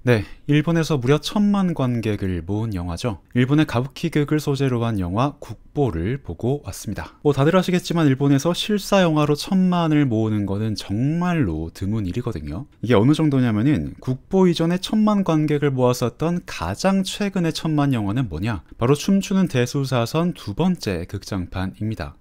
네, 일본에서 무려 1000만 관객을 모은 영화죠. 일본의 가부키극을 소재로 한 영화 국보를 보고 왔습니다. 다들 아시겠지만 일본에서 실사 영화로 1000만을 모으는 거는 정말로 드문 일이거든요. 이게 어느 정도냐면은 국보 이전에 1000만 관객을 모았었던 가장 최근의 1000만 영화는 뭐냐? 바로 춤추는 대수사선 두 번째 극장판입니다.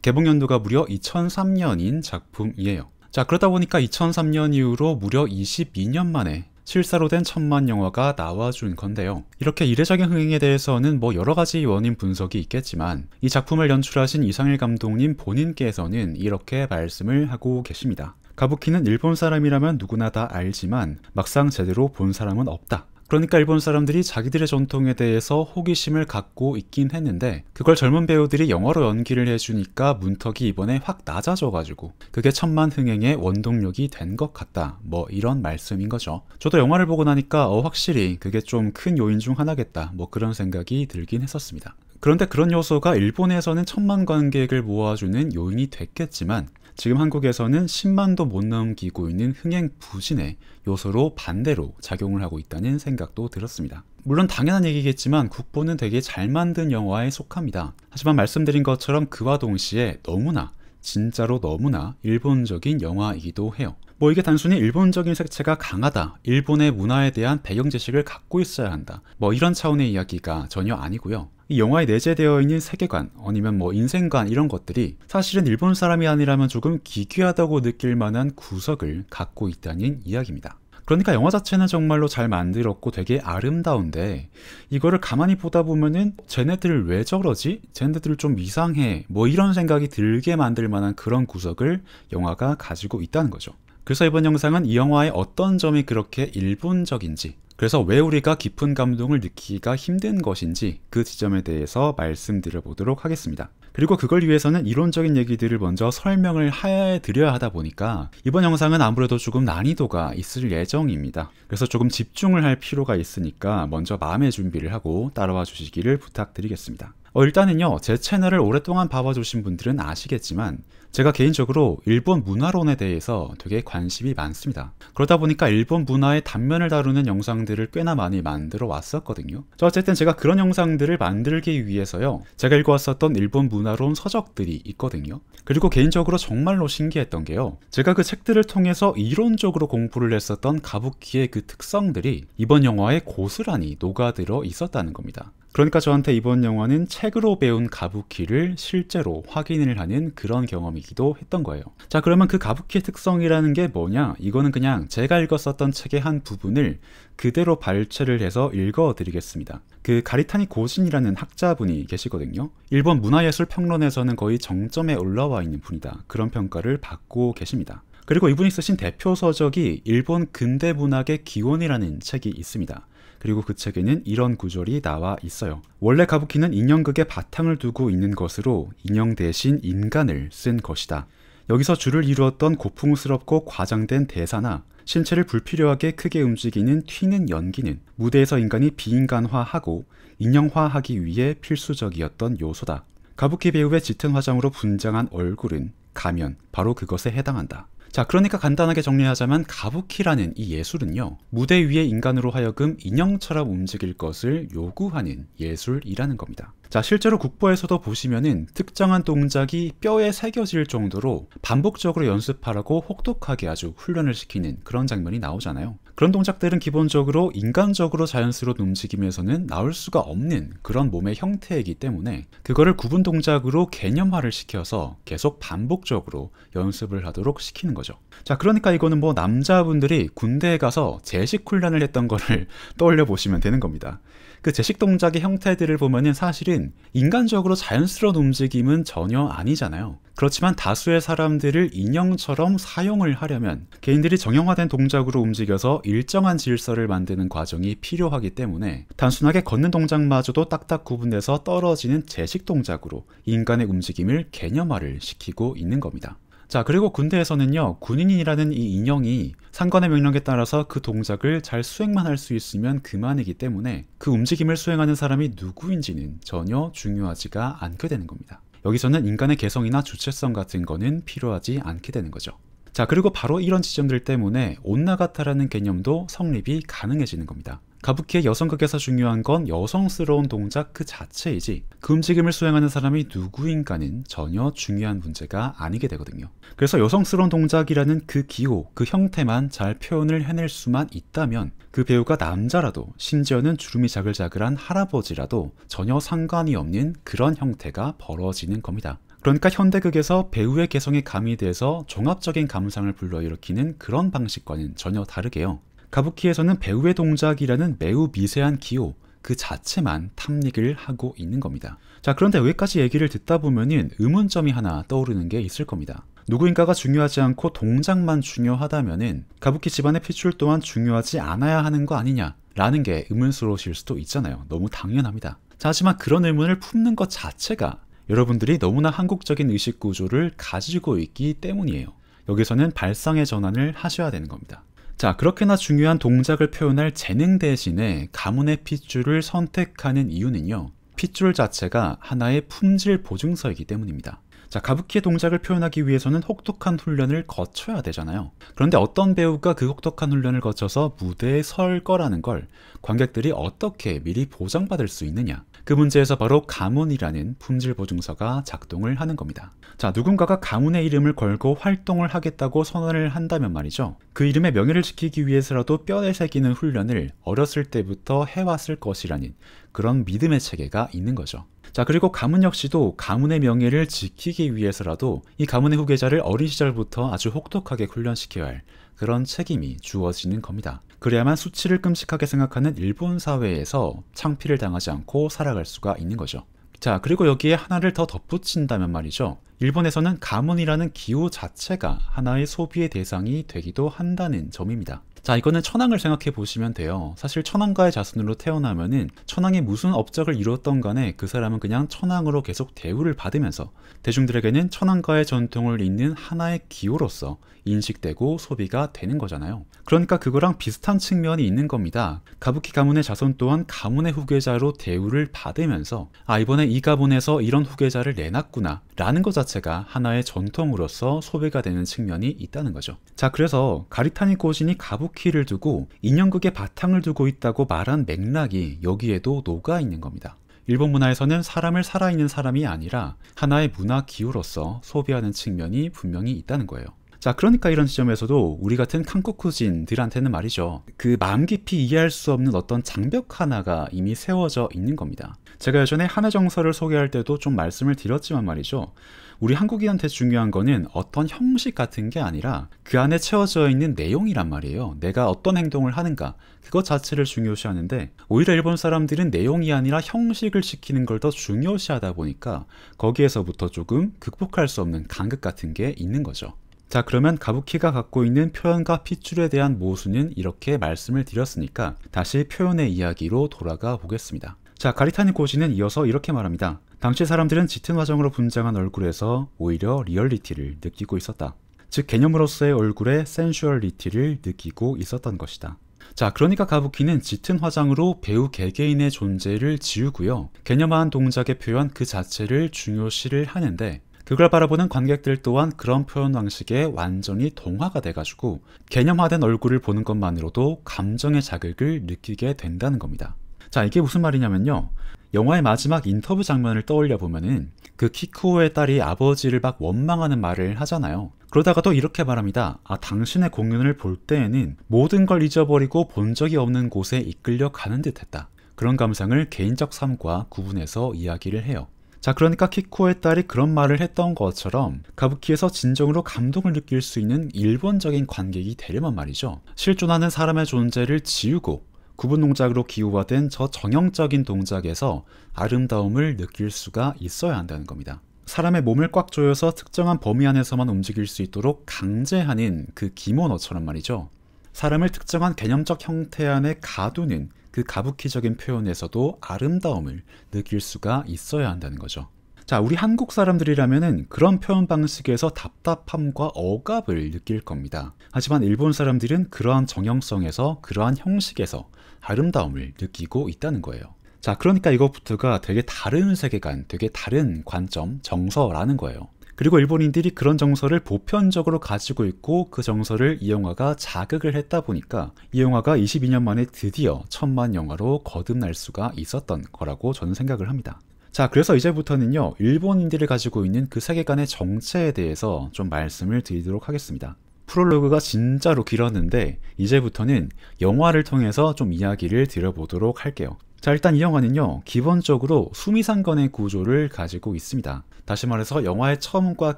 개봉 연도가 무려 2003년인 작품이에요. 자, 그러다 보니까 2003년 이후로 무려 22년 만에 실사로 된 1000만 영화가 나와준 건데요. 이렇게 이례적인 흥행에 대해서는 여러 가지 원인 분석이 있겠지만 이 작품을 연출하신 이상일 감독님 본인께서는 이렇게 말씀을 하고 계십니다. 가부키는 일본 사람이라면 누구나 다 알지만 막상 제대로 본 사람은 없다. 그러니까 일본 사람들이 자기들의 전통에 대해서 호기심을 갖고 있긴 했는데 그걸 젊은 배우들이 영어로 연기를 해주니까 문턱이 이번에 확 낮아져가지고 그게 1000만 흥행의 원동력이 된 것 같다. 이런 말씀인 거죠. 저도 영화를 보고 나니까 확실히 그게 좀 큰 요인 중 하나겠다. 그런 생각이 들긴 했었습니다. 그런데 그런 요소가 일본에서는 1000만 관객을 모아주는 요인이 됐겠지만 지금 한국에서는 10만도 못 넘기고 있는 흥행 부진의 요소로 반대로 작용을 하고 있다는 생각도 들었습니다. 물론 당연한 얘기겠지만 국보는 되게 잘 만든 영화에 속합니다. 하지만 말씀드린 것처럼 그와 동시에 너무나 진짜로 너무나 일본적인 영화이기도 해요. 이게 단순히 일본적인 색채가 강하다, 일본의 문화에 대한 배경 지식을 갖고 있어야 한다, 이런 차원의 이야기가 전혀 아니고요. 이 영화에 내재되어 있는 세계관, 아니면 인생관 이런 것들이 사실은 일본 사람이 아니라면 조금 기괴하다고 느낄 만한 구석을 갖고 있다는 이야기입니다. 그러니까 영화 자체는 정말로 잘 만들었고 되게 아름다운데 이거를 가만히 보다 보면은 쟤네들 왜 저러지? 쟤네들 좀 이상해. 이런 생각이 들게 만들 만한 그런 구석을 영화가 가지고 있다는 거죠. 그래서 이번 영상은 이 영화의 어떤 점이 그렇게 일본적인지, 그래서 왜 우리가 깊은 감동을 느끼기가 힘든 것인지 그 지점에 대해서 말씀드려 보도록 하겠습니다. 그리고 그걸 위해서는 이론적인 얘기들을 먼저 설명을 해드려야 하다 보니까 이번 영상은 아무래도 조금 난이도가 있을 예정입니다. 그래서 조금 집중을 할 필요가 있으니까 먼저 마음의 준비를 하고 따라와 주시기를 부탁드리겠습니다. 일단은요, 제 채널을 오랫동안 봐봐 주신 분들은 아시겠지만 제가 개인적으로 일본 문화론에 대해서 되게 관심이 많습니다. 그러다 보니까 일본 문화의 단면을 다루는 영상들을 꽤나 많이 만들어 왔었거든요. 어쨌든 제가 그런 영상들을 만들기 위해서요, 제가 읽어왔었던 일본 문화론 서적들이 있거든요. 그리고 개인적으로 정말로 신기했던 게요, 제가 그 책들을 통해서 이론적으로 공부를 했었던 가부키의 그 특성들이 이번 영화에 고스란히 녹아들어 있었다는 겁니다. 그러니까 저한테 이번 영화는 책으로 배운 가부키를 실제로 확인을 하는 그런 경험이기도 했던 거예요. 자, 그러면 그 가부키의 특성이라는 게 뭐냐? 이거는 그냥 제가 읽었었던 책의 한 부분을 그대로 발췌를 해서 읽어드리겠습니다. 그 가리타니 고진이라는 학자분이 계시거든요. 일본 문화예술 평론에서는 거의 정점에 올라와 있는 분이다. 그런 평가를 받고 계십니다. 그리고 이분이 쓰신 대표 서적이 일본 근대 문학의 기원이라는 책이 있습니다. 그리고 그 책에는 이런 구절이 나와 있어요. 원래 가부키는 인형극에 바탕을 두고 있는 것으로 인형 대신 인간을 쓴 것이다. 여기서 주를 이루었던 고풍스럽고 과장된 대사나 신체를 불필요하게 크게 움직이는 튀는 연기는 무대에서 인간이 비인간화하고 인형화하기 위해 필수적이었던 요소다. 가부키 배우의 짙은 화장으로 분장한 얼굴은 가면, 바로 그것에 해당한다. 자, 그러니까 간단하게 정리하자면 가부키라는 이 예술은요, 무대 위에 인간으로 하여금 인형처럼 움직일 것을 요구하는 예술이라는 겁니다. 자, 실제로 국보에서도 보시면은 특정한 동작이 뼈에 새겨질 정도로 반복적으로 연습하라고 혹독하게 아주 훈련을 시키는 그런 장면이 나오잖아요. 그런 동작들은 기본적으로 인간적으로 자연스러운 움직임에서는 나올 수가 없는 그런 몸의 형태이기 때문에 그거를 구분 동작으로 개념화를 시켜서 계속 반복적으로 연습을 하도록 시키는 거죠. 자, 그러니까 이거는 남자분들이 군대에 가서 제식 훈련을 했던 거를 떠올려 보시면 되는 겁니다. 그 제식 동작의 형태들을 보면은 사실은 인간적으로 자연스러운 움직임은 전혀 아니잖아요. 그렇지만 다수의 사람들을 인형처럼 사용을 하려면 개인들이 정형화된 동작으로 움직여서 일정한 질서를 만드는 과정이 필요하기 때문에 단순하게 걷는 동작마저도 딱딱 구분돼서 떨어지는 제식 동작으로 인간의 움직임을 개념화를 시키고 있는 겁니다. 자, 그리고 군대에서는요, 군인이라는 이 인형이 상관의 명령에 따라서 그 동작을 잘 수행만 할 수 있으면 그만이기 때문에 그 움직임을 수행하는 사람이 누구인지는 전혀 중요하지가 않게 되는 겁니다. 여기서는 인간의 개성이나 주체성 같은 거는 필요하지 않게 되는 거죠. 자, 그리고 바로 이런 지점들 때문에 온나가타라는 개념도 성립이 가능해지는 겁니다. 가부키의 여성극에서 중요한 건 여성스러운 동작 그 자체이지 그 움직임을 수행하는 사람이 누구인가는 전혀 중요한 문제가 아니게 되거든요. 그래서 여성스러운 동작이라는 그 기호, 그 형태만 잘 표현을 해낼 수만 있다면 그 배우가 남자라도 심지어는 주름이 자글자글한 할아버지라도 전혀 상관이 없는 그런 형태가 벌어지는 겁니다. 그러니까 현대극에서 배우의 개성이 가미돼서 종합적인 감상을 불러일으키는 그런 방식과는 전혀 다르게요. 가부키에서는 배우의 동작이라는 매우 미세한 기호 그 자체만 탐닉을 하고 있는 겁니다. 자, 그런데 여기까지 얘기를 듣다 보면은 의문점이 하나 떠오르는 게 있을 겁니다. 누구인가가 중요하지 않고 동작만 중요하다면은 가부키 집안의 핏줄 또한 중요하지 않아야 하는 거 아니냐 라는 게 의문스러우실 수도 있잖아요. 너무 당연합니다. 자, 하지만 그런 의문을 품는 것 자체가 여러분들이 너무나 한국적인 의식 구조를 가지고 있기 때문이에요. 여기서는 발상의 전환을 하셔야 되는 겁니다. 자, 그렇게나 중요한 동작을 표현할 재능 대신에 가문의 핏줄을 선택하는 이유는요. 핏줄 자체가 하나의 품질 보증서이기 때문입니다. 자, 가부키의 동작을 표현하기 위해서는 혹독한 훈련을 거쳐야 되잖아요. 그런데 어떤 배우가 그 혹독한 훈련을 거쳐서 무대에 설 거라는 걸 관객들이 어떻게 미리 보장받을 수 있느냐? 그 문제에서 바로 가문이라는 품질 보증서가 작동을 하는 겁니다. 자, 누군가가 가문의 이름을 걸고 활동을 하겠다고 선언을 한다면 말이죠. 그 이름의 명예를 지키기 위해서라도 뼈에 새기는 훈련을 어렸을 때부터 해왔을 것이라는 그런 믿음의 체계가 있는 거죠. 자, 그리고 가문 역시도 가문의 명예를 지키기 위해서라도 이 가문의 후계자를 어린 시절부터 아주 혹독하게 훈련시켜야 할 그런 책임이 주어지는 겁니다. 그래야만 수치를 끔찍하게 생각하는 일본 사회에서 창피를 당하지 않고 살아갈 수가 있는 거죠. 자, 그리고 여기에 하나를 더 덧붙인다면 말이죠. 일본에서는 가문이라는 기호 자체가 하나의 소비의 대상이 되기도 한다는 점입니다. 자, 이거는 천황을 생각해 보시면 돼요. 사실 천황가의 자손으로 태어나면은 천황이 무슨 업적을 이루었던 간에 그 사람은 그냥 천황으로 계속 대우를 받으면서 대중들에게는 천황가의 전통을 잇는 하나의 기호로서 인식되고 소비가 되는 거잖아요. 그러니까 그거랑 비슷한 측면이 있는 겁니다. 가부키 가문의 자손 또한 가문의 후계자로 대우를 받으면서 이번에 이 가문에서 이런 후계자를 내놨구나 라는 것 자체가 하나의 전통으로서 소비가 되는 측면이 있다는 거죠. 자, 그래서 가리타니 고진이 가부키를 두고 인형극의 바탕을 두고 있다고 말한 맥락이 여기에도 녹아 있는 겁니다. 일본 문화에서는 사람을 살아있는 사람이 아니라 하나의 문화 기호로서 소비하는 측면이 분명히 있다는 거예요. 자, 그러니까 이런 지점에서도 우리 같은 한국후진들한테는 말이죠. 그 마음 깊이 이해할 수 없는 어떤 장벽 하나가 이미 세워져 있는 겁니다. 제가 예전에 한해정서를 소개할 때도 좀 말씀을 드렸지만 말이죠. 우리 한국인한테 중요한 거는 어떤 형식 같은 게 아니라 그 안에 채워져 있는 내용이란 말이에요. 내가 어떤 행동을 하는가 그것 자체를 중요시하는데 오히려 일본 사람들은 내용이 아니라 형식을 지키는 걸 더 중요시하다 보니까 거기에서부터 조금 극복할 수 없는 간극 같은 게 있는 거죠. 자, 그러면 가부키가 갖고 있는 표현과 핏줄에 대한 모순은 이렇게 말씀을 드렸으니까 다시 표현의 이야기로 돌아가 보겠습니다. 자, 가리타니 고진은 이어서 이렇게 말합니다. 당시 사람들은 짙은 화장으로 분장한 얼굴에서 오히려 리얼리티를 느끼고 있었다. 즉 개념으로서의 얼굴의 센슈얼리티를 느끼고 있었던 것이다. 자, 그러니까 가부키는 짙은 화장으로 배우 개개인의 존재를 지우고요. 개념화한 동작의 표현 그 자체를 중요시를 하는데 그걸 바라보는 관객들 또한 그런 표현 방식에 완전히 동화가 돼가지고 개념화된 얼굴을 보는 것만으로도 감정의 자극을 느끼게 된다는 겁니다. 자, 이게 무슨 말이냐면요. 영화의 마지막 인터뷰 장면을 떠올려 보면은 그 키쿠오의 딸이 아버지를 막 원망하는 말을 하잖아요. 그러다가도 이렇게 말합니다. 당신의 공연을 볼 때에는 모든 걸 잊어버리고 본 적이 없는 곳에 이끌려 가는 듯 했다. 그런 감상을 개인적 삶과 구분해서 이야기를 해요. 자, 그러니까 키쿠오의 딸이 그런 말을 했던 것처럼 가부키에서 진정으로 감동을 느낄 수 있는 일본적인 관객이 되려면 말이죠. 실존하는 사람의 존재를 지우고 구분 동작으로 기호화된 저 정형적인 동작에서 아름다움을 느낄 수가 있어야 한다는 겁니다. 사람의 몸을 꽉 조여서 특정한 범위 안에서만 움직일 수 있도록 강제하는 그 기모노처럼 말이죠. 사람을 특정한 개념적 형태 안에 가두는 그 가부키적인 표현에서도 아름다움을 느낄 수가 있어야 한다는 거죠. 자, 우리 한국 사람들이라면은 그런 표현 방식에서 답답함과 억압을 느낄 겁니다. 하지만 일본 사람들은 그러한 정형성에서 그러한 형식에서 아름다움을 느끼고 있다는 거예요. 자, 그러니까 이것부터가 되게 다른 세계관, 되게 다른 관점, 정서라는 거예요. 그리고 일본인들이 그런 정서를 보편적으로 가지고 있고 그 정서를 이 영화가 자극을 했다 보니까 이 영화가 22년 만에 드디어 1000만 영화로 거듭날 수가 있었던 거라고 저는 생각을 합니다. 자, 그래서 이제부터는요, 일본인들이 가지고 있는 그 세계관의 정체에 대해서 좀 말씀을 드리도록 하겠습니다. 프롤로그가 진짜로 길었는데 이제부터는 영화를 통해서 좀 이야기를 드려보도록 할게요. 자, 일단 이 영화는요, 기본적으로 수미상관의 구조를 가지고 있습니다. 다시 말해서 영화의 처음과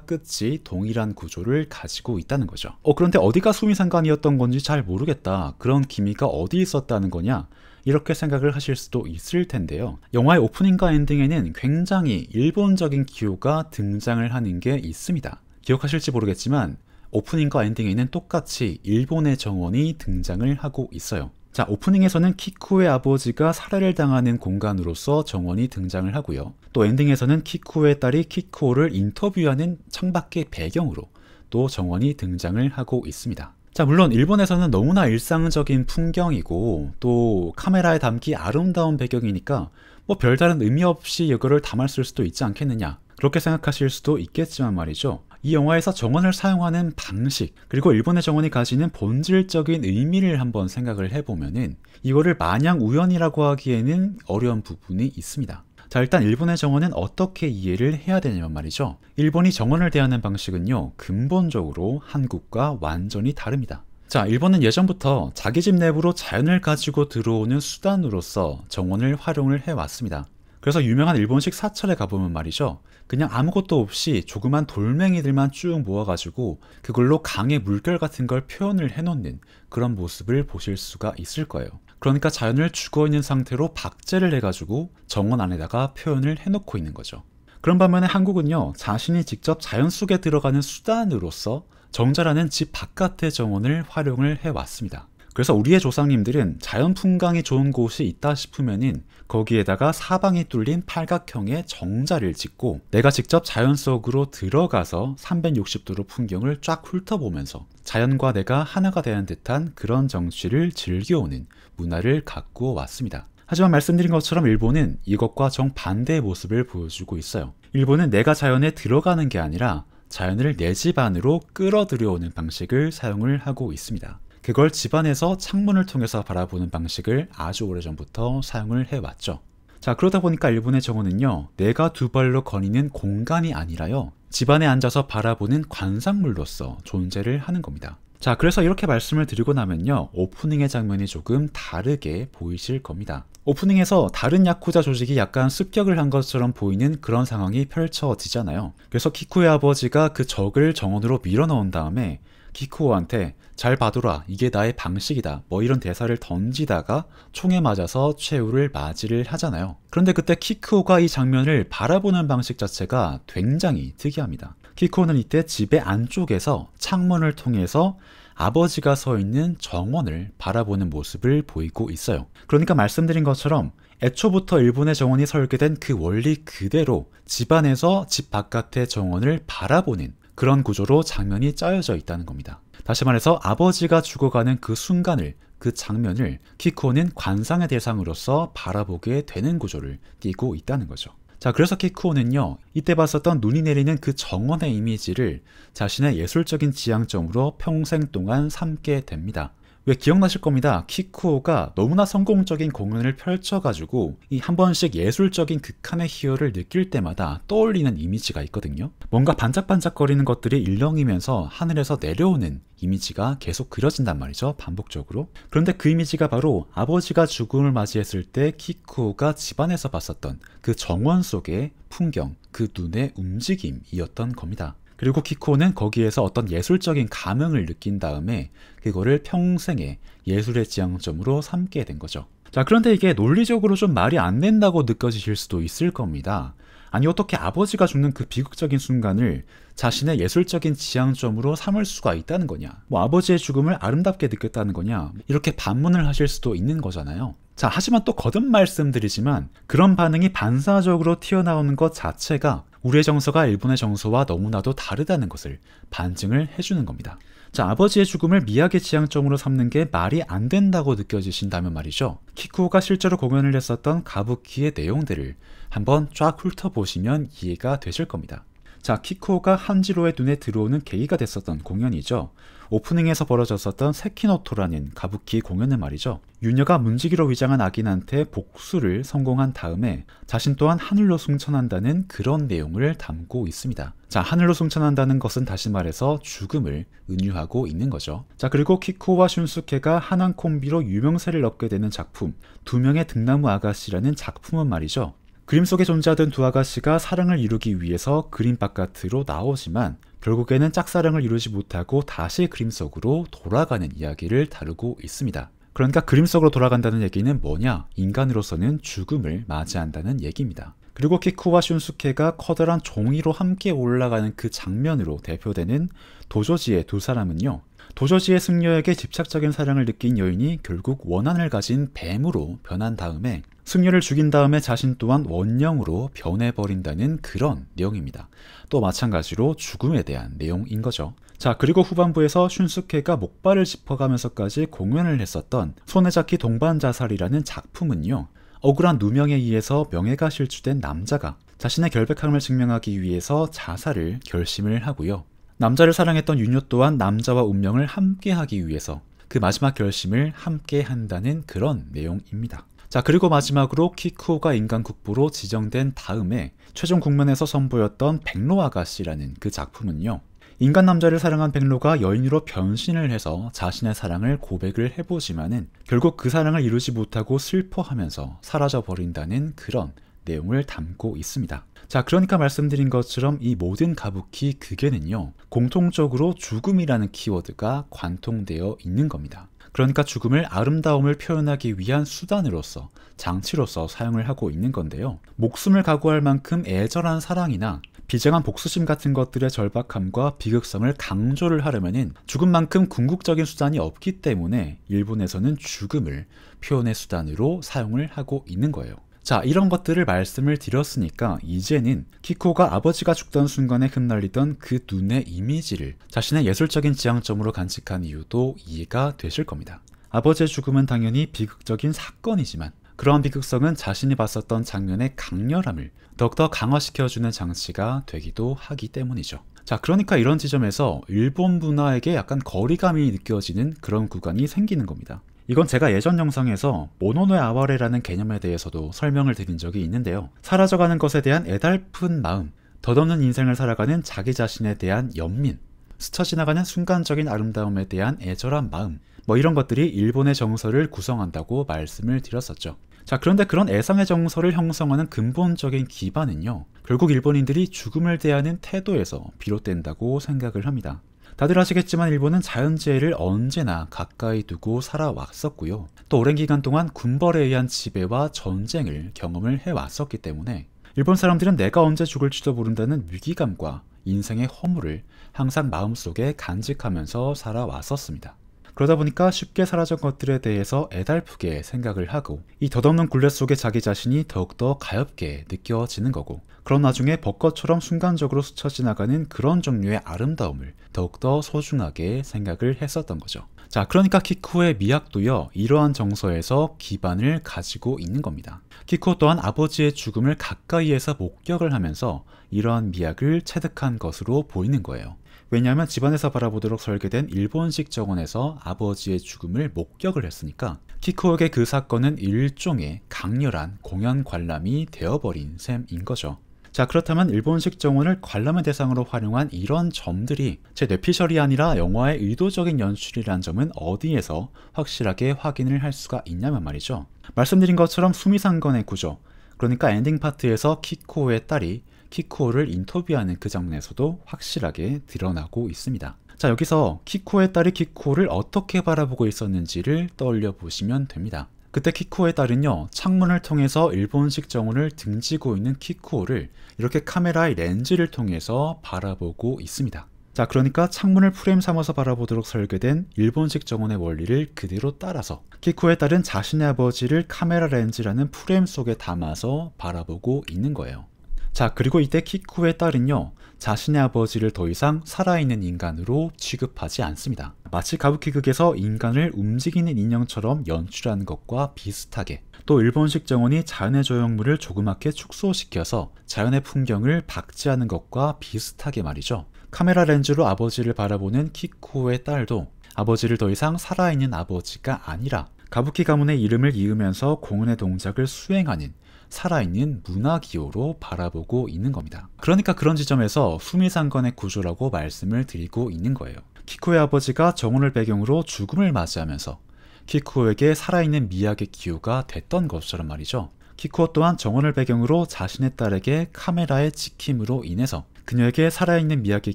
끝이 동일한 구조를 가지고 있다는 거죠. 그런데 어디가 수미상관이었던 건지 잘 모르겠다, 그런 기미가 어디 있었다는 거냐, 이렇게 생각을 하실 수도 있을 텐데요. 영화의 오프닝과 엔딩에는 굉장히 일본적인 기호가 등장을 하는 게 있습니다. 기억하실지 모르겠지만 오프닝과 엔딩에는 똑같이 일본의 정원이 등장을 하고 있어요. 자, 오프닝에서는 키쿠의 아버지가 살해를 당하는 공간으로서 정원이 등장을 하고요. 또 엔딩에서는 키쿠의 딸이 키쿠오를 인터뷰하는 창밖의 배경으로 또 정원이 등장을 하고 있습니다. 자, 물론 일본에서는 너무나 일상적인 풍경이고 또 카메라에 담기 아름다운 배경이니까 뭐 별다른 의미 없이 이거를 담았을 수도 있지 않겠느냐, 그렇게 생각하실 수도 있겠지만 말이죠. 이 영화에서 정원을 사용하는 방식, 그리고 일본의 정원이 가지는 본질적인 의미를 한번 생각을 해보면은 이거를 마냥 우연이라고 하기에는 어려운 부분이 있습니다. 자, 일단 일본의 정원은 어떻게 이해를 해야 되냐면 말이죠. 일본이 정원을 대하는 방식은요, 근본적으로 한국과 완전히 다릅니다. 자, 일본은 예전부터 자기 집 내부로 자연을 가지고 들어오는 수단으로서 정원을 활용을 해왔습니다. 그래서 유명한 일본식 사찰에 가보면 말이죠, 그냥 아무것도 없이 조그만 돌멩이들만 쭉 모아가지고 그걸로 강의 물결 같은 걸 표현을 해놓는 그런 모습을 보실 수가 있을 거예요. 그러니까 자연을 죽어있는 상태로 박제를 해가지고 정원 안에다가 표현을 해놓고 있는 거죠. 그런 반면에 한국은요, 자신이 직접 자연 속에 들어가는 수단으로서 정자라는 집 바깥의 정원을 활용을 해왔습니다. 그래서 우리의 조상님들은 자연 풍광이 좋은 곳이 있다 싶으면은 거기에다가 사방이 뚫린 팔각형의 정자를 짓고 내가 직접 자연 속으로 들어가서 360도로 풍경을 쫙 훑어보면서 자연과 내가 하나가 되는 듯한 그런 정취를 즐겨오는 문화를 갖고 왔습니다. 하지만 말씀드린 것처럼 일본은 이것과 정반대의 모습을 보여주고 있어요. 일본은 내가 자연에 들어가는 게 아니라 자연을 내 집 안으로 끌어들여오는 방식을 사용을 하고 있습니다. 그걸 집안에서 창문을 통해서 바라보는 방식을 아주 오래전부터 사용을 해왔죠. 자, 그러다 보니까 일본의 정원은요, 내가 두 발로 거니는 공간이 아니라요, 집안에 앉아서 바라보는 관상물로서 존재를 하는 겁니다. 자, 그래서 이렇게 말씀을 드리고 나면요, 오프닝의 장면이 조금 다르게 보이실 겁니다. 오프닝에서 다른 야쿠자 조직이 약간 습격을 한 것처럼 보이는 그런 상황이 펼쳐지잖아요. 그래서 키쿠의 아버지가 그 적을 정원으로 밀어넣은 다음에 키쿠오한테 잘 봐둬라, 이게 나의 방식이다, 뭐 이런 대사를 던지다가 총에 맞아서 최후를 맞이를 하잖아요. 그런데 그때 키쿠오가 이 장면을 바라보는 방식 자체가 굉장히 특이합니다. 키쿠오는 이때 집의 안쪽에서 창문을 통해서 아버지가 서 있는 정원을 바라보는 모습을 보이고 있어요. 그러니까 말씀드린 것처럼 애초부터 일본의 정원이 설계된 그 원리 그대로 집안에서 집 바깥의 정원을 바라보는 그런 구조로 장면이 짜여져 있다는 겁니다. 다시 말해서 아버지가 죽어가는 그 순간을, 그 장면을 키쿠오는 관상의 대상으로서 바라보게 되는 구조를 띠고 있다는 거죠. 자, 그래서 키쿠오는요, 이때 봤었던 눈이 내리는 그 정원의 이미지를 자신의 예술적인 지향점으로 평생 동안 삼게 됩니다. 왜 기억나실 겁니다. 키쿠오가 너무나 성공적인 공연을 펼쳐가지고 이 한 번씩 예술적인 극한의 희열을 느낄 때마다 떠올리는 이미지가 있거든요. 뭔가 반짝반짝거리는 것들이 일렁이면서 하늘에서 내려오는 이미지가 계속 그려진단 말이죠, 반복적으로. 그런데 그 이미지가 바로 아버지가 죽음을 맞이했을 때 키쿠오가 집안에서 봤었던 그 정원 속의 풍경, 그 눈의 움직임이었던 겁니다. 그리고 키쿠오는 거기에서 어떤 예술적인 감흥을 느낀 다음에 그거를 평생의 예술의 지향점으로 삼게 된 거죠. 자, 그런데 이게 논리적으로 좀 말이 안 된다고 느껴지실 수도 있을 겁니다. 아니, 어떻게 아버지가 죽는 그 비극적인 순간을 자신의 예술적인 지향점으로 삼을 수가 있다는 거냐, 뭐 아버지의 죽음을 아름답게 느꼈다는 거냐, 이렇게 반문을 하실 수도 있는 거잖아요. 자, 하지만 또 거듭 말씀드리지만 그런 반응이 반사적으로 튀어나오는 것 자체가 우리의 정서가 일본의 정서와 너무나도 다르다는 것을 반증을 해주는 겁니다. 자, 아버지의 죽음을 미학의 지향점으로 삼는 게 말이 안 된다고 느껴지신다면 말이죠, 키쿠오가 실제로 공연을 했었던 가부키의 내용들을 한번 쫙 훑어보시면 이해가 되실 겁니다. 자, 키쿠오가 한지로의 눈에 들어오는 계기가 됐었던 공연이죠. 오프닝에서 벌어졌었던 세키노토라는 가부키 공연은 말이죠. 유녀가 문지기로 위장한 악인한테 복수를 성공한 다음에 자신 또한 하늘로 승천한다는 그런 내용을 담고 있습니다. 자, 하늘로 승천한다는 것은 다시 말해서 죽음을 은유하고 있는 거죠. 자, 그리고 키쿠오와 슌스케가 한한 콤비로 유명세를 얻게 되는 작품 두 명의 등나무 아가씨라는 작품은 말이죠. 그림 속에 존재하던 두 아가씨가 사랑을 이루기 위해서 그림 바깥으로 나오지만 결국에는 짝사랑을 이루지 못하고 다시 그림 속으로 돌아가는 이야기를 다루고 있습니다. 그러니까 그림 속으로 돌아간다는 얘기는 뭐냐? 인간으로서는 죽음을 맞이한다는 얘기입니다. 그리고 키쿠와 슌스케가 커다란 종이로 함께 올라가는 그 장면으로 대표되는 도조지의 두 사람은요. 도조지의 승려에게 집착적인 사랑을 느낀 여인이 결국 원한을 가진 뱀으로 변한 다음에 승려를 죽인 다음에 자신 또한 원령으로 변해버린다는 그런 내용입니다. 또 마찬가지로 죽음에 대한 내용인 거죠. 자, 그리고 후반부에서 슌스케가 목발을 짚어가면서까지 공연을 했었던 소네자키 동반자살이라는 작품은요. 억울한 누명에 의해서 명예가 실추된 남자가 자신의 결백함을 증명하기 위해서 자살을 결심을 하고요. 남자를 사랑했던 유녀 또한 남자와 운명을 함께하기 위해서 그 마지막 결심을 함께 한다는 그런 내용입니다. 자, 그리고 마지막으로 키쿠오가 인간 국보로 지정된 다음에 최종 국면에서 선보였던 백로 아가씨라는 그 작품은요. 인간 남자를 사랑한 백로가 여인으로 변신을 해서 자신의 사랑을 고백을 해보지만은 결국 그 사랑을 이루지 못하고 슬퍼하면서 사라져버린다는 그런 내용을 담고 있습니다. 자, 그러니까 말씀드린 것처럼 이 모든 가부키 극에는요. 공통적으로 죽음이라는 키워드가 관통되어 있는 겁니다. 그러니까 죽음을 아름다움을 표현하기 위한 수단으로서 장치로서 사용을 하고 있는 건데요. 목숨을 각오할 만큼 애절한 사랑이나 비장한 복수심 같은 것들의 절박함과 비극성을 강조를 하려면은 죽음만큼 궁극적인 수단이 없기 때문에 일본에서는 죽음을 표현의 수단으로 사용을 하고 있는 거예요. 자, 이런 것들을 말씀을 드렸으니까 이제는 키쿠오가 아버지가 죽던 순간에 흩날리던 그 눈의 이미지를 자신의 예술적인 지향점으로 간직한 이유도 이해가 되실 겁니다. 아버지의 죽음은 당연히 비극적인 사건이지만 그러한 비극성은 자신이 봤었던 장면의 강렬함을 더욱더 강화시켜주는 장치가 되기도 하기 때문이죠. 자, 그러니까 이런 지점에서 일본 문화에게 약간 거리감이 느껴지는 그런 구간이 생기는 겁니다. 이건 제가 예전 영상에서 모노노의 아와레라는 개념에 대해서도 설명을 드린 적이 있는데요. 사라져가는 것에 대한 애달픈 마음, 덧없는 인생을 살아가는 자기 자신에 대한 연민, 스쳐 지나가는 순간적인 아름다움에 대한 애절한 마음, 이런 것들이 일본의 정서를 구성한다고 말씀을 드렸었죠. 자, 그런데 그런 애상의 정서를 형성하는 근본적인 기반은요. 결국 일본인들이 죽음을 대하는 태도에서 비롯된다고 생각을 합니다. 다들 아시겠지만 일본은 자연재해를 언제나 가까이 두고 살아왔었고요. 또 오랜 기간 동안 군벌에 의한 지배와 전쟁을 경험을 해왔었기 때문에 일본 사람들은 내가 언제 죽을지도 모른다는 위기감과 인생의 허물을 항상 마음속에 간직하면서 살아왔었습니다. 그러다 보니까 쉽게 사라진 것들에 대해서 애달프게 생각을 하고 이 덧없는 굴레 속에 자기 자신이 더욱더 가엽게 느껴지는 거고, 그런 와중에 벚꽃처럼 순간적으로 스쳐 지나가는 그런 종류의 아름다움을 더욱더 소중하게 생각을 했었던 거죠. 자, 그러니까 키쿠오의 미학도요, 이러한 정서에서 기반을 가지고 있는 겁니다. 키쿠오 또한 아버지의 죽음을 가까이에서 목격을 하면서 이러한 미학을 체득한 것으로 보이는 거예요. 왜냐하면 집안에서 바라보도록 설계된 일본식 정원에서 아버지의 죽음을 목격을 했으니까 키쿠오에게 그 사건은 일종의 강렬한 공연 관람이 되어버린 셈인 거죠. 자, 그렇다면 일본식 정원을 관람의 대상으로 활용한 이런 점들이 제 뇌피셜이 아니라 영화의 의도적인 연출이란 점은 어디에서 확실하게 확인을 할 수가 있냐면 말이죠. 말씀드린 것처럼 수미상관의 구조, 그러니까 엔딩 파트에서 키쿠오의 딸이 키쿠오를 인터뷰하는 그 장면에서도 확실하게 드러나고 있습니다. 자, 여기서 키쿠오의 딸이 키쿠오를 어떻게 바라보고 있었는지를 떠올려 보시면 됩니다. 그때 키쿠오의 딸은요, 창문을 통해서 일본식 정원을 등지고 있는 키쿠오를 이렇게 카메라의 렌즈를 통해서 바라보고 있습니다. 자, 그러니까 창문을 프레임 삼아서 바라보도록 설계된 일본식 정원의 원리를 그대로 따라서 키쿠오의 딸은 자신의 아버지를 카메라 렌즈라는 프레임 속에 담아서 바라보고 있는 거예요. 자, 그리고 이때 키쿠오의 딸은요, 자신의 아버지를 더 이상 살아있는 인간으로 취급하지 않습니다. 마치 가부키극에서 인간을 움직이는 인형처럼 연출하는 것과 비슷하게 또 일본식 정원이 자연의 조형물을 조그맣게 축소시켜서 자연의 풍경을 박제하는 것과 비슷하게 말이죠. 카메라 렌즈로 아버지를 바라보는 키쿠오의 딸도 아버지를 더 이상 살아있는 아버지가 아니라 가부키 가문의 이름을 이으면서 공연의 동작을 수행하는 살아있는 문화기호로 바라보고 있는 겁니다. 그러니까 그런 지점에서 수미상관의 구조라고 말씀을 드리고 있는 거예요. 키쿠오의 아버지가 정원을 배경으로 죽음을 맞이하면서 키쿠오에게 살아있는 미학의 기호가 됐던 것처럼 말이죠. 키쿠오 또한 정원을 배경으로 자신의 딸에게 카메라의 찍힘으로 인해서 그녀에게 살아있는 미학의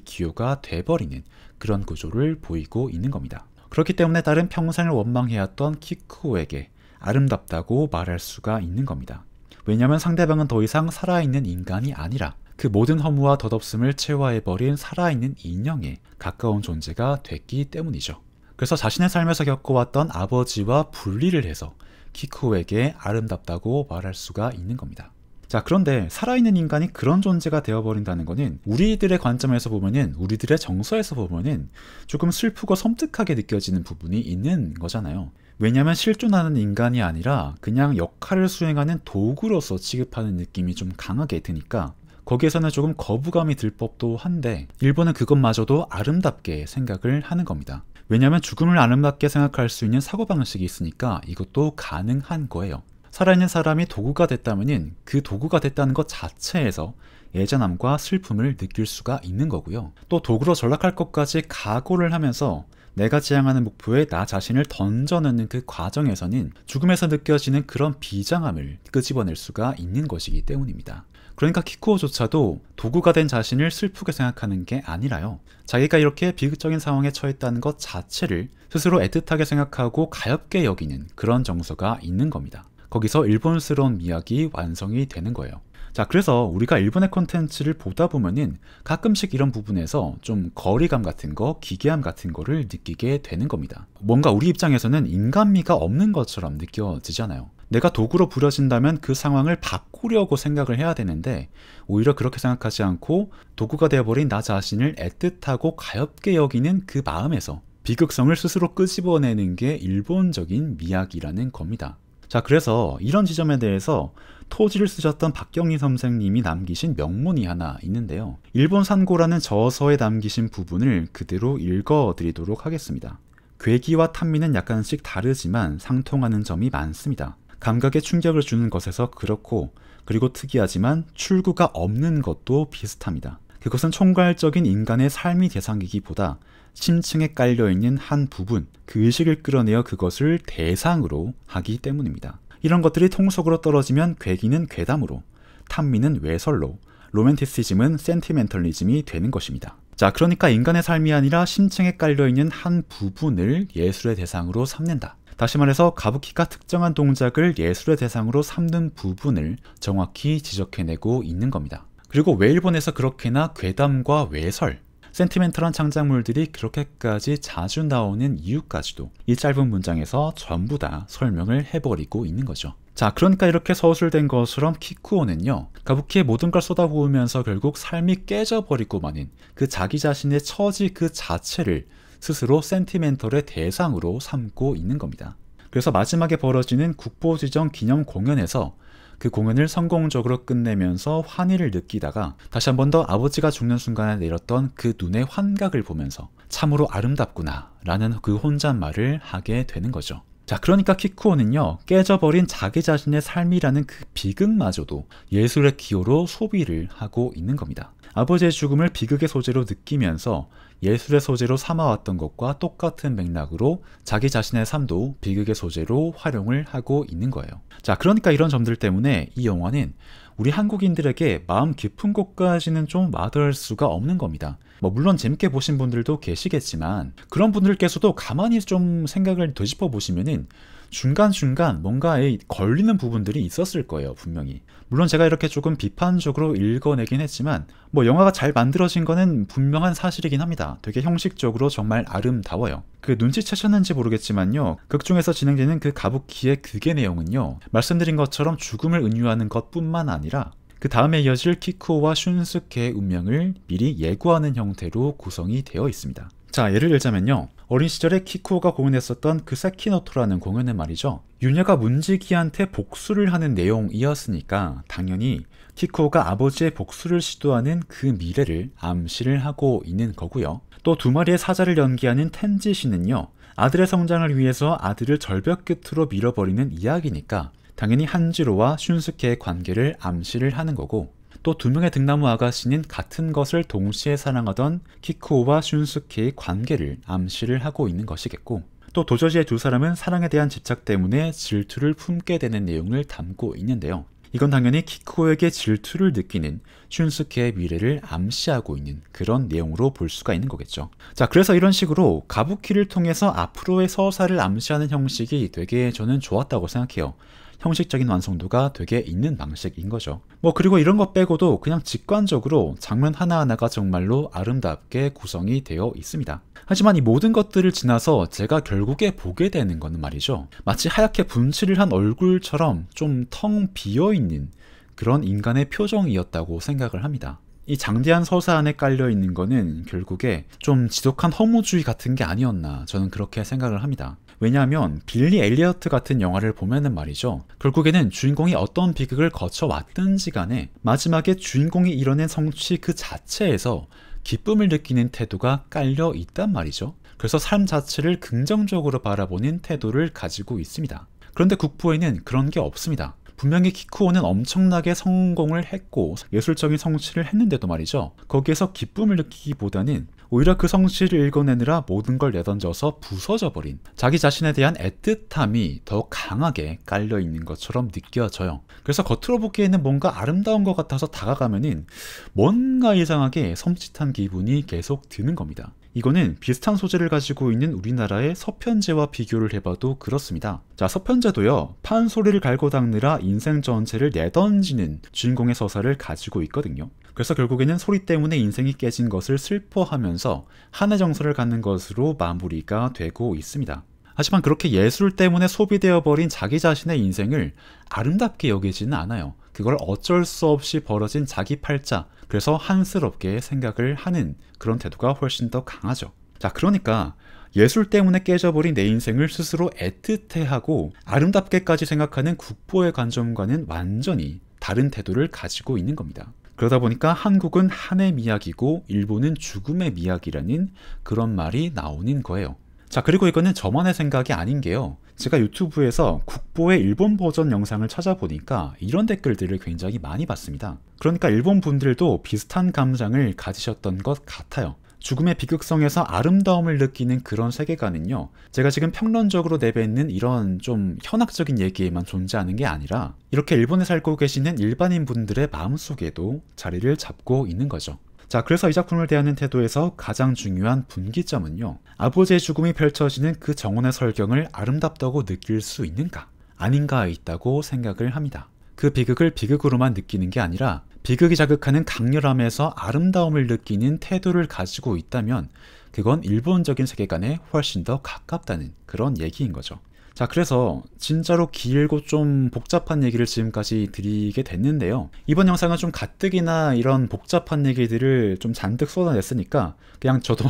기호가 돼버리는 그런 구조를 보이고 있는 겁니다. 그렇기 때문에 딸은 평생을 원망해왔던 키쿠오에게 아름답다고 말할 수가 있는 겁니다. 왜냐하면 상대방은 더 이상 살아있는 인간이 아니라 그 모든 허무와 덧없음을 체화해버린 살아있는 인형에 가까운 존재가 됐기 때문이죠. 그래서 자신의 삶에서 겪어왔던 아버지와 분리를 해서 키쿠오에게 아름답다고 말할 수가 있는 겁니다. 자, 그런데 살아있는 인간이 그런 존재가 되어버린다는 것은 우리들의 관점에서 보면은, 우리들의 정서에서 보면은 조금 슬프고 섬뜩하게 느껴지는 부분이 있는 거잖아요. 왜냐하면 실존하는 인간이 아니라 그냥 역할을 수행하는 도구로서 취급하는 느낌이 좀 강하게 드니까 거기에서는 조금 거부감이 들 법도 한데, 일본은 그것마저도 아름답게 생각을 하는 겁니다. 왜냐하면 죽음을 아름답게 생각할 수 있는 사고방식이 있으니까 이것도 가능한 거예요. 살아있는 사람이 도구가 됐다면 그 도구가 됐다는 것 자체에서 애잔함과 슬픔을 느낄 수가 있는 거고요. 또 도구로 전락할 것까지 각오를 하면서 내가 지향하는 목표에 나 자신을 던져넣는 그 과정에서는 죽음에서 느껴지는 그런 비장함을 끄집어낼 수가 있는 것이기 때문입니다. 그러니까 키쿠오조차도 도구가 된 자신을 슬프게 생각하는 게 아니라요, 자기가 이렇게 비극적인 상황에 처했다는 것 자체를 스스로 애틋하게 생각하고 가엽게 여기는 그런 정서가 있는 겁니다. 거기서 일본스러운 미학이 완성이 되는 거예요. 자, 그래서 우리가 일본의 콘텐츠를 보다 보면은 가끔씩 이런 부분에서 좀 거리감 같은 거, 기괴함 같은 거를 느끼게 되는 겁니다. 뭔가 우리 입장에서는 인간미가 없는 것처럼 느껴지잖아요. 내가 도구로 부려진다면 그 상황을 바꾸려고 생각을 해야 되는데 오히려 그렇게 생각하지 않고 도구가 되어버린 나 자신을 애틋하고 가엽게 여기는 그 마음에서 비극성을 스스로 끄집어내는 게 일본적인 미학이라는 겁니다. 자, 그래서 이런 지점에 대해서 토지를 쓰셨던 박경리 선생님이 남기신 명문이 하나 있는데요. 일본 산고라는 저서에 남기신 부분을 그대로 읽어드리도록 하겠습니다. 괴기와 탄미는 약간씩 다르지만 상통하는 점이 많습니다. 감각에 충격을 주는 것에서 그렇고, 그리고 특이하지만 출구가 없는 것도 비슷합니다. 그것은 총괄적인 인간의 삶의 대상이기보다 심층에 깔려있는 한 부분, 그 의식을 끌어내어 그것을 대상으로 하기 때문입니다. 이런 것들이 통속으로 떨어지면 괴기는 괴담으로, 탄미는 외설로, 로맨티시즘은 센티멘털리즘이 되는 것입니다. 자, 그러니까 인간의 삶이 아니라 심층에 깔려있는 한 부분을 예술의 대상으로 삼는다. 다시 말해서 가부키가 특정한 동작을 예술의 대상으로 삼는 부분을 정확히 지적해내고 있는 겁니다. 그리고 왜 일본에서 그렇게나 괴담과 외설, 센티멘털한 창작물들이 그렇게까지 자주 나오는 이유까지도 이 짧은 문장에서 전부 다 설명을 해버리고 있는 거죠. 자, 그러니까 이렇게 서술된 것처럼 키쿠오는요, 가부키의 모든 걸 쏟아부으면서 결국 삶이 깨져버리고 마는 그 자기 자신의 처지 그 자체를 스스로 센티멘털의 대상으로 삼고 있는 겁니다. 그래서 마지막에 벌어지는 국보지정 기념 공연에서 그 공연을 성공적으로 끝내면서 환희를 느끼다가 다시 한 번 더 아버지가 죽는 순간에 내렸던 그 눈의 환각을 보면서 참으로 아름답구나 라는 그 혼잣말을 하게 되는 거죠. 자, 그러니까 키쿠오는요, 깨져버린 자기 자신의 삶이라는 그 비극마저도 예술의 기호로 소비를 하고 있는 겁니다. 아버지의 죽음을 비극의 소재로 느끼면서 예술의 소재로 삼아왔던 것과 똑같은 맥락으로 자기 자신의 삶도 비극의 소재로 활용을 하고 있는 거예요. 자, 그러니까 이런 점들 때문에 이 영화는 우리 한국인들에게 마음 깊은 곳까지는 좀 와닿을 수가 없는 겁니다. 물론 재밌게 보신 분들도 계시겠지만 그런 분들께서도 가만히 좀 생각을 되짚어 보시면은 중간중간 뭔가에 걸리는 부분들이 있었을 거예요, 분명히. 물론 제가 이렇게 조금 비판적으로 읽어내긴 했지만 영화가 잘 만들어진 거는 분명한 사실이긴 합니다. 되게 형식적으로 정말 아름다워요. 그 눈치채셨는지 모르겠지만요, 극중에서 진행되는 그 가부키의 극의 내용은요, 말씀드린 것처럼 죽음을 은유하는 것뿐만 아니라 그 다음에 이어질 키쿠오와 슌스케의 운명을 미리 예고하는 형태로 구성이 되어 있습니다. 자, 예를 들자면요, 어린 시절에 키쿠오가 공연했었던 그 세키노토라는 공연은 말이죠. 유녀가 문지기한테 복수를 하는 내용이었으니까 당연히 키쿠오가 아버지의 복수를 시도하는 그 미래를 암시를 하고 있는 거고요. 또 두 마리의 사자를 연기하는 텐지 씨는요. 아들의 성장을 위해서 아들을 절벽 끝으로 밀어버리는 이야기니까 당연히 한지로와 슌스케의 관계를 암시를 하는 거고, 또 두 명의 등나무 아가씨는 같은 것을 동시에 사랑하던 키쿠오와 슌스케의 관계를 암시를 하고 있는 것이겠고, 또 도저지의 두 사람은 사랑에 대한 집착 때문에 질투를 품게 되는 내용을 담고 있는데요. 이건 당연히 키쿠오에게 질투를 느끼는 슌스케의 미래를 암시하고 있는 그런 내용으로 볼 수가 있는 거겠죠. 자, 그래서 이런 식으로 가부키를 통해서 앞으로의 서사를 암시하는 형식이 되게 저는 좋았다고 생각해요. 형식적인 완성도가 되게 있는 방식인 거죠. 그리고 이런 것 빼고도 그냥 직관적으로 장면 하나하나가 정말로 아름답게 구성이 되어 있습니다. 하지만 이 모든 것들을 지나서 제가 결국에 보게 되는 거는 말이죠. 마치 하얗게 분칠을 한 얼굴처럼 좀 텅 비어있는 그런 인간의 표정이었다고 생각을 합니다. 이 장대한 서사 안에 깔려있는 거는 결국에 좀 지독한 허무주의 같은 게 아니었나, 저는 그렇게 생각을 합니다. 왜냐하면 빌리 엘리어트 같은 영화를 보면은 말이죠. 결국에는 주인공이 어떤 비극을 거쳐왔든지 간에 마지막에 주인공이 이뤄낸 성취 그 자체에서 기쁨을 느끼는 태도가 깔려 있단 말이죠. 그래서 삶 자체를 긍정적으로 바라보는 태도를 가지고 있습니다. 그런데 국보에는 그런 게 없습니다. 분명히 키쿠오는 엄청나게 성공을 했고 예술적인 성취를 했는데도 말이죠. 거기에서 기쁨을 느끼기보다는 오히려 그 성취를 읽어내느라 모든 걸 내던져서 부서져 버린 자기 자신에 대한 애틋함이 더 강하게 깔려있는 것처럼 느껴져요. 그래서 겉으로 보기에는 뭔가 아름다운 것 같아서 다가가면은 뭔가 이상하게 섬찟한 기분이 계속 드는 겁니다. 이거는 비슷한 소재를 가지고 있는 우리나라의 서편제와 비교를 해봐도 그렇습니다. 자, 서편제도요, 판소리를 갈고 닦느라 인생 전체를 내던지는 주인공의 서사를 가지고 있거든요. 그래서 결국에는 소리 때문에 인생이 깨진 것을 슬퍼하면서 한의 정서를 갖는 것으로 마무리가 되고 있습니다. 하지만 그렇게 예술 때문에 소비되어 버린 자기 자신의 인생을 아름답게 여기지는 않아요. 그걸 어쩔 수 없이 벌어진 자기 팔자, 그래서 한스럽게 생각을 하는 그런 태도가 훨씬 더 강하죠. 자, 그러니까 예술 때문에 깨져버린 내 인생을 스스로 애틋해하고 아름답게까지 생각하는 국보의 관점과는 완전히 다른 태도를 가지고 있는 겁니다. 그러다 보니까 한국은 한의 미학이고 일본은 죽음의 미학이라는 그런 말이 나오는 거예요. 자, 그리고 이거는 저만의 생각이 아닌 게요. 제가 유튜브에서 국보의 일본 버전 영상을 찾아보니까 이런 댓글들을 굉장히 많이 봤습니다. 그러니까 일본 분들도 비슷한 감상을 가지셨던 것 같아요. 죽음의 비극성에서 아름다움을 느끼는 그런 세계관은요, 제가 지금 평론적으로 내뱉는 이런 좀 현학적인 얘기에만 존재하는 게 아니라 이렇게 일본에 살고 계시는 일반인 분들의 마음속에도 자리를 잡고 있는 거죠. 자, 그래서 이 작품을 대하는 태도에서 가장 중요한 분기점은요, 아버지의 죽음이 펼쳐지는 그 정원의 설경을 아름답다고 느낄 수 있는가, 아닌가에 있다고 생각을 합니다. 그 비극을 비극으로만 느끼는 게 아니라 비극이 자극하는 강렬함에서 아름다움을 느끼는 태도를 가지고 있다면 그건 일본적인 세계관에 훨씬 더 가깝다는 그런 얘기인 거죠. 자, 그래서 진짜로 길고 좀 복잡한 얘기를 지금까지 드리게 됐는데요. 이번 영상은 좀 가뜩이나 이런 복잡한 얘기들을 좀 잔뜩 쏟아냈으니까 그냥 저도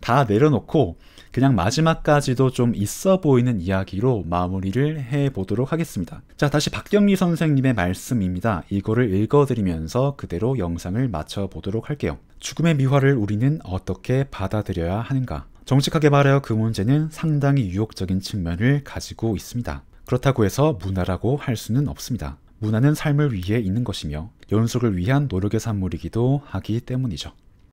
다 내려놓고 그냥 마지막까지도 좀 있어 보이는 이야기로 마무리를 해보도록 하겠습니다. 자, 다시 박경리 선생님의 말씀입니다. 이거를 읽어드리면서 그대로 영상을 마쳐보도록 할게요. 죽음의 미화를 우리는 어떻게 받아들여야 하는가? 정직하게 말하여 그 문제는 상당히 유혹적인 측면을 가지고 있습니다. 그렇다고 해서 문화라고 할 수는 없습니다. 문화는 삶을 위해 있는 것이며 연속을 위한 노력의 산물이기도 하기 때문이죠.